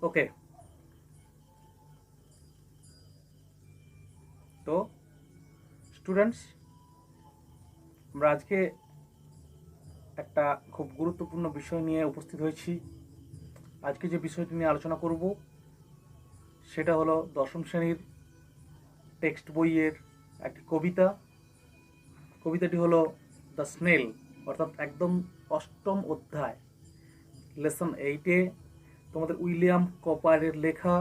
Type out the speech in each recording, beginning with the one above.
ওকে, তো স্টুডেন্টস, আমরা আজকে একটা খুব গুরুত্বপূর্ণ বিষয় নিয়ে উপস্থিত হয়েছি। আজকে যে বিষয়টি নিয়ে আলোচনা করব সেটা হলো দশম শ্রেণীর টেক্সট বইয়ের একটি কবিতা। কবিতাটি হলো দ্য স্নেল, অর্থাৎ একদম অষ্টম অধ্যায়, লেসন 8-এ তোমাদের উইলিয়াম কপারের লেখা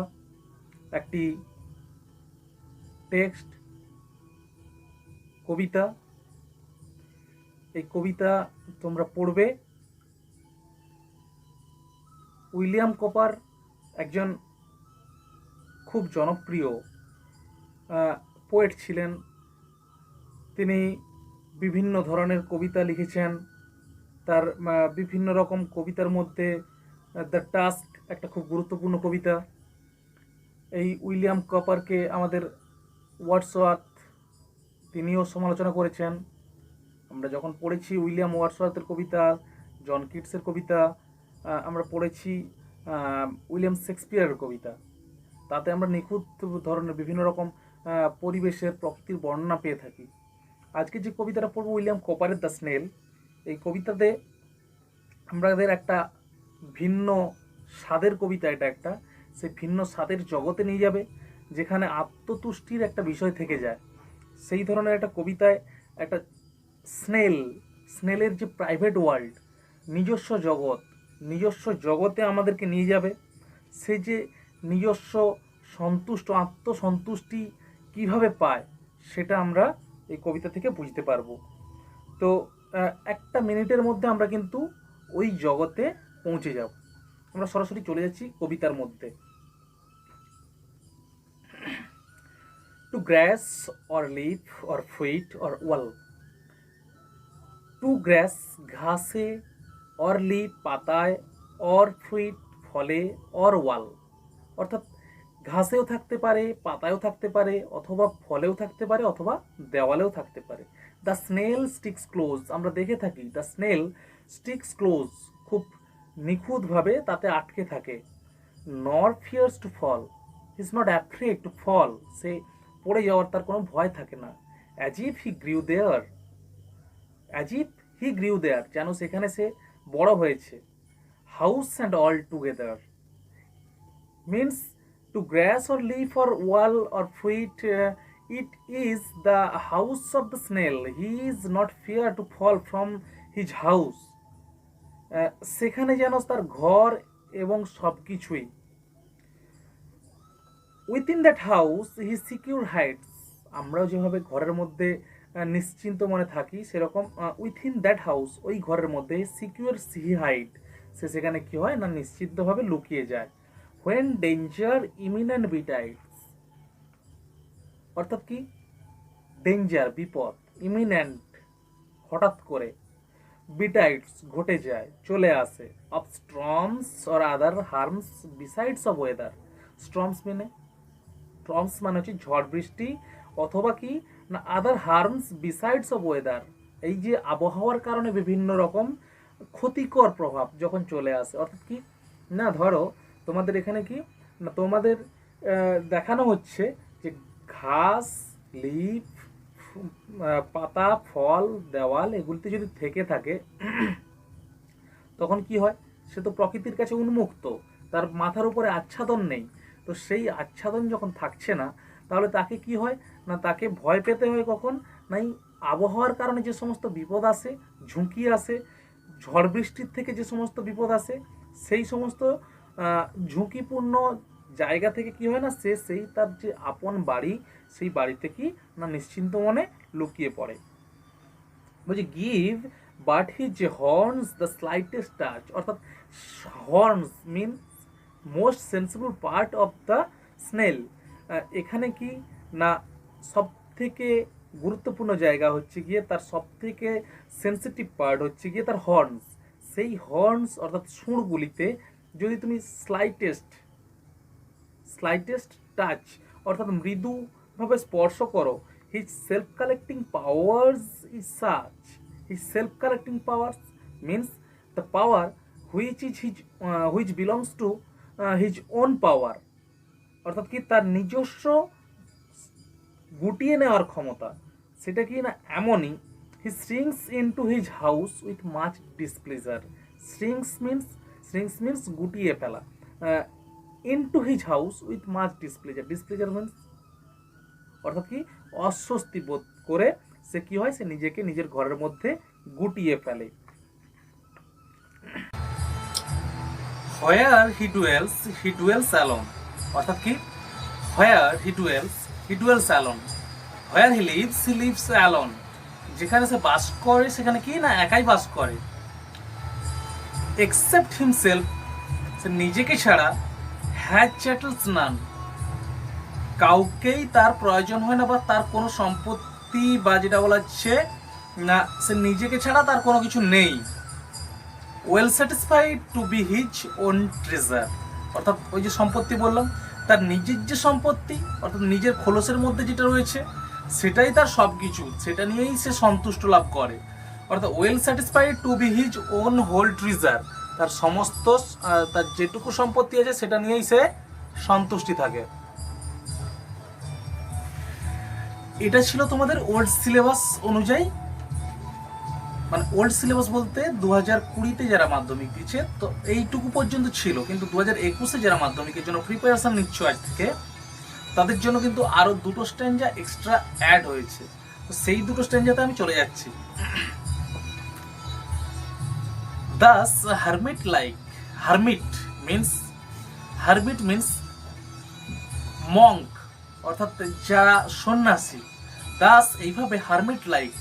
একটি টেক্সট কবিতা। এই কবিতা তোমরা পড়বে। উইলিয়াম কপার একজন খুব জনপ্রিয় পোয়েট ছিলেন। তিনি বিভিন্ন ধরনের কবিতা লিখেছেন। তার বিভিন্ন রকম কবিতার মধ্যে দ্য টাস্ক একটা খুব গুরুত্বপূর্ণ কবিতা। এই উইলিয়াম কপারকে আমাদের ওয়ার্ডসওয়ার্থ তিনিও সমালোচনা করেছেন। আমরা যখন পড়েছি উইলিয়াম ওয়ার্ডসওয়ার্থের কবিতা, জন কিটসের কবিতা, আমরা পড়েছি উইলিয়াম শেক্সপিয়ারের কবিতা, তাতে আমরা নিখুঁত ধরনের বিভিন্ন রকম পরিবেশের প্রকৃতির বর্ণনা পেয়ে থাকি। আজকে যে কবিতাটা পড়বো উইলিয়াম কপারের দ্য স্নেল, এই কবিতাতে আমাদের একটা ভিন্ন স্বাদের কবিতা। এটা একটা সেই ভিন্ন স্বাদের জগতে নিয়ে যাবে, যেখানে আত্মতুষ্টির একটা বিষয় থেকে যায়। সেই ধরনের একটা কবিতায় একটা স্নেলের যে প্রাইভেট ওয়ার্ল্ড, নিজস্ব জগৎ, নিজস্ব জগতে আমাদেরকে নিয়ে যাবে। সে যে নিজস্ব আত্মসন্তুষ্টি কিভাবে পায় সেটা আমরা এই কবিতা থেকে বুঝতে পারবো। তো একটা মিনিটের মধ্যে আমরা কিন্তু ওই জগতে পৌঁছে যাব। আমরা সরাসরি চলে যাচ্ছি কবিতার মধ্যে। Two glass or leaf or ফুইট or wall, two গ্রাস ঘাসে, অর লিফ পাতায়, অর ফ্রুইট ফলে, অর ওয়াল, অর্থাৎ ঘাসেও থাকতে পারে, পাতায়ও থাকতে পারে, অথবা ফলেও থাকতে পারে, অথবা দেওয়ালেও থাকতে পারে। দ্য স্নেল স্টিক্স ক্লোজ, আমরা দেখে থাকি দ্য স্নেল স্টিক্স ক্লোজ, খুব নিখুঁতভাবে তাতে আটকে থাকে। Nor fears to fall, is not afraid to fall, সে পড়ে যাওয়ার তার কোনো ভয় থাকে না। As if he grew there, as if he grew there, যেন সেখানে সে বড় হয়েছে। House and all together means to grass or leaf or wall or fruit, it is the house of the snail. He is not fear to fall from his house. সেখানে যেন তার ঘর এবং সব কিছুই। Within that house he secure Heights, আমরাও যেভাবে ঘরের মধ্যে নিশ্চিন্ত মনে থাকি, সেরকম উইথিন দ্যাট হাউস, ওই ঘরের মধ্যে সিকিউর হি হাইট, সে সেখানে কি হয় না নিশ্চিতভাবে লুকিয়ে যায়। হোয়েন ডেঞ্জার ইমিনেন্ট বিটাইটস, অর্থাৎ কি ডেঞ্জার বিপদ, ইমিনেন্ট হঠাৎ করে, বিটাইটস ঘটে যায় চলে আসে, of storms or other harms besides of weather. Storms মানে হচ্ছে ঝড় বৃষ্টি, অথবা কি না other harms besides of weather, এই যে আবহাওয়ার কারণে বিভিন্ন রকম ক্ষতিকর প্রভাব যখন চলে আসে। অর্থাৎ কি না ধরো তোমাদের এখানে কি না তোমাদের দেখানো হচ্ছে যে ঘাস, লিফ, পাতা, ফল, দেওয়াল এগুলিতে যদি থেকে থাকে তখন কি হয়, সে তো প্রকৃতির কাছে উন্মুক্ত, তার মাথার উপরে আচ্ছাদন নেই। তো সেই আচ্ছাদন যখন থাকছে না, তাহলে তাকে কি হয় না তাকে ভয় পেতে হয় কখন না এই আবহাওয়ার কারণে যে সমস্ত বিপদ আসে, ঝুঁকি আসে, ঝড় বৃষ্টির থেকে যে সমস্ত বিপদ আসে, সেই সমস্ত ঝুঁকিপূর্ণ জায়গা থেকে কি হয় না সে সেই তার যে আপন বাড়ি, সেই বাড়িতে কি না নিশ্চিন্ত মনে লুকিয়ে পড়ে। বলছি give but his horns the slightest touch, অর্থাৎ horns means most sensible part of the snail. এখানে কি না সব থেকে গুরুত্বপূর্ণ জায়গা হচ্ছে গিয়ে তার সব থেকে সেন্সিটিভ পার্ট হচ্ছে গিয়ে তার হর্নস। সেই হর্নস অর্থাৎ সুরগুলিতে যদি তুমি স্লাইটেস্ট টাচ অর্থাৎ মৃদুভাবে স্পর্শ করো, his self-collecting powers is such. His self-collecting powers means the power which belongs to his own power, অর্থাৎ কি তার নিজস্ব গুটিয়ে নেওয়ার ক্ষমতা, সেটা কি না এমনই। He shrinks into his house with much displeasure. Shrinks means গুটিয়ে ফেলা। Into his house with much displeasure, displeasure means অর্থাৎ কি অস্বস্তি বোধ করে সে কি হয়, সে নিজেকে নিজের ঘরের মধ্যে গুটিয়ে ফেলে। হোয়ার হি ডুয়েলস অ্যালোন, অর্থাৎ কি where he dwells alone, where he lives alone, যেখানে সে বাস করে সেখানে কি না একাই বাস করে। এক্সেপ্ট হিমসেলফ, সে নিজেকে ছাড়া, হ্যাজ চ্যাটলস নান, কাউকেই তার প্রয়োজন হয় না বা তার কোনো সম্পত্তি বা যেটা বলা হচ্ছে না, সে নিজেকে ছাড়া তার কোনো কিছু নেই। Well satisfied to be his own treasure, অর্থাৎ ওই যে সম্পত্তি বললাম, তার নিজের যে সম্পত্তি অর্থাৎ নিজের খোলসের মধ্যে যেটা রয়েছে সেটাই তার সব কিছু, সেটা নিয়েই সে সন্তুষ্ট লাভ করে। অর্থাৎ well satisfied to be his own whole treasure, তার সমস্ত তার যেটুকু সম্পত্তি আছে সেটা নিয়েই সে সন্তুষ্টি থাকে। এটা ছিল তোমাদের ওল্ড সিলেবাস অনুযায়ী, মানে ওল্ড সিলেবাস বলতে 2020-তে যারা মাধ্যমিক দিচ্ছে তো এইটুকু পর্যন্ত ছিল, কিন্তু 2021-এ যারা মাধ্যমিকের জন্য প্রিপারেশন নিচ্ছ আজ থেকে তাদের জন্য কিন্তু আরো দুটো স্ট্যাঞ্জা এক্সট্রা অ্যাড হয়েছে। তো সেই দুটো স্ট্যাঞ্জাতে আমি চলে যাচ্ছি। দাস হারমিট মিন্স মঙ্ক, অর্থাৎ যারা সন্ন্যাসী। দাস এইভাবে হারমিট লাইক,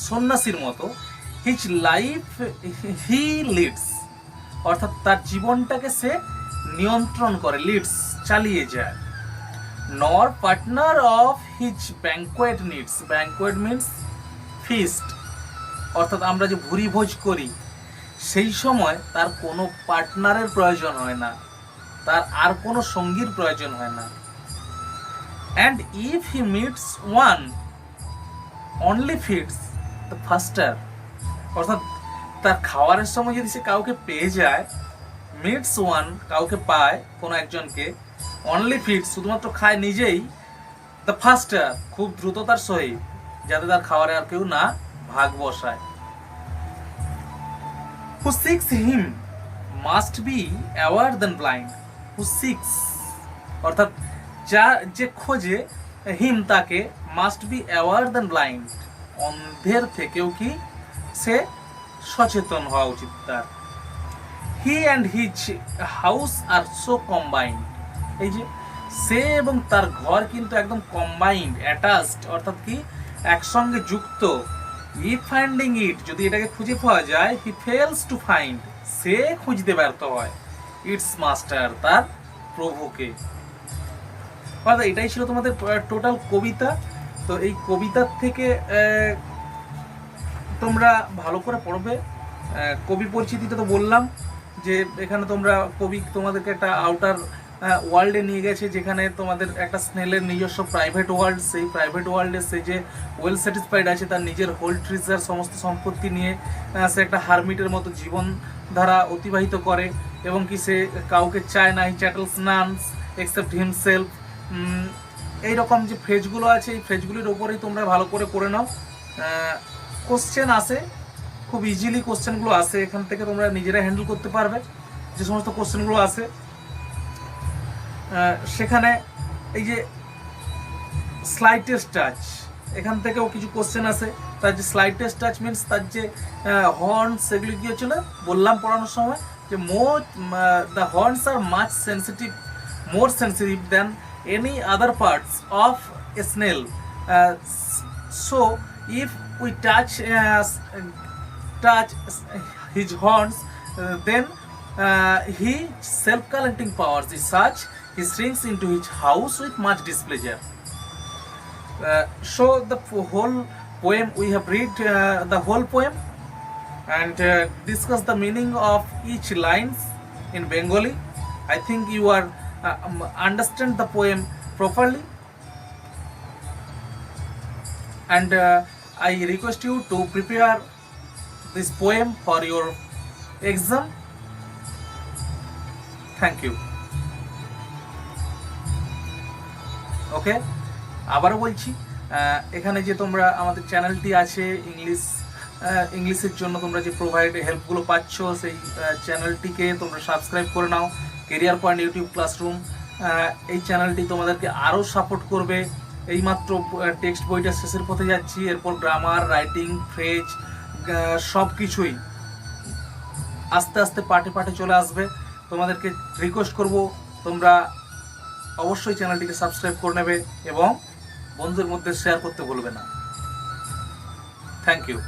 সন্ন্যাসীর মতো, হিজ লাইফ হি লিডস, অর্থাৎ তার জীবনটাকে সে নিয়ন্ত্রণ করে, লিডস চালিয়ে যায়। Nor partner of his banquet needs, banquet means feast, অর্থাৎ আমরা যে ভুরি ভোজ করি সেই সময় তার কোনো পার্টনারের প্রয়োজন হয় না, তার আর কোনো সঙ্গীর প্রয়োজন হয় না। And if he meets one only feeds the ফাস্টার, অর্থাৎ তার খাওয়ারের সময় যদি সে কাউকে পেয়ে যায়, মিটস ওয়ান কাউকে পায় কোনো একজনকে, অনলি ফিডস শুধুমাত্র খায় নিজেই, দ্য ফাস্টার খুব দ্রুততার সহিত, যাতে তার খাওয়ারে আর কেউ না ভাগ বসায়। Who seeks him must be aware than blind. Who seeks, অর্থাৎ যে খোঁজে, হিম তাকে, must be aware than blind, অন্ধের থেকেও কি সে সচেতন হওয়া উচিত তার। He and his house are so combined, এই যে সে এবং তার ঘর কিন্তু একদম কম্বাইন্ড, অ্যাটাচড, অর্থাৎ কি একসঙ্গে যুক্ত। ইফ ফাইন্ডিং ইট, যদি এটাকে খুঁজে পাওয়া যায়, হি ফেলস টু ফাইন্ড, সে খুঁজতে ব্যর্থ হয়, ইটস মাস্টার, তার প্রভুকে। অর্থাৎ এটাই ছিল তোমাদের টোটাল কবিতা। তো এই কবিতার থেকে তোমরা ভালো করে পড়বে। কবি পরিচিতিটা তো বললাম যে এখানে তোমরা কবি তোমাদেরকে একটা আউটার ওয়ার্ল্ডে নিয়ে গেছে, যেখানে তোমাদের একটা স্নেলের নিজস্ব প্রাইভেট ওয়ার্ল্ড, সেই প্রাইভেট ওয়ার্ল্ডে সে যে ওয়েল স্যাটিসফাইড আছে, তার নিজের হোল ট্রিজার সমস্ত সম্পত্তি নিয়ে সে একটা হারমিটের মতো জীবন ধারা অতিবাহিত করে, এবং কি সে কাউকে চায় না, হি চ্যাটলস নানস এক্সেপ্ট হিমসেলফ। এইরকম যে ফ্রেজগুলো আছে এই ফ্রেজগুলির ওপরেই তোমরা ভালো করে পড়ে নাও। কোশ্চেন আসে, খুব ইজিলি কোশ্চেনগুলো আসে, এখান থেকে তোমরা নিজেরা হ্যান্ডেল করতে পারবে যে সমস্ত কোশ্চেনগুলো আসে। সেখানে এই যে স্লাইটেস্ট টাচ, এখান থেকেও কিছু কোশ্চেন আসে। তার যে স্লাইটেস্ট টাচ মিনস তার যে হর্নস, সেগুলি কি হচ্ছিল বললাম পড়ানোর সময় যে the horns R much sensitive, more sensitive than any other parts of a snail, so if we touch his horns, then his self-collecting powers is such he shrinks into his house with much displeasure. So the whole poem, we have read the whole poem and discuss the meaning of each lines in Bengali. I think you are understand the poem properly, and I request you to prepare this poem for your exam. Thank you. ওকে, আবারও বলছি, এখানে যে তোমরা আমাদের চ্যানেলটি আছে ইংলিশের জন্য তোমরা যে প্রোভাইড হেল্পগুলো পাচ্ছ, সেই চ্যানেলটিকে তোমরা সাবস্ক্রাইব করে নাও। কেরিয়ার পয়েন্ট ইউটিউব ক্লাসরুম এই চ্যানেলটি তোমাদেরকে আরও সাপোর্ট করবে। এইমাত্র টেক্সট বইটা শেষের পথে যাচ্ছি, এরপর গ্রামার, রাইটিং, ফ্রেজ সব কিছুই আস্তে আস্তে পার্টে পার্টে চলে আসবে। তোমাদেরকে রিকোয়েস্ট করব তোমরা অবশ্যই চ্যানেলটিকে সাবস্ক্রাইব করে নেবে এবং বন্ধুদের মধ্যে শেয়ার করতে ভুলবে না। Thank you.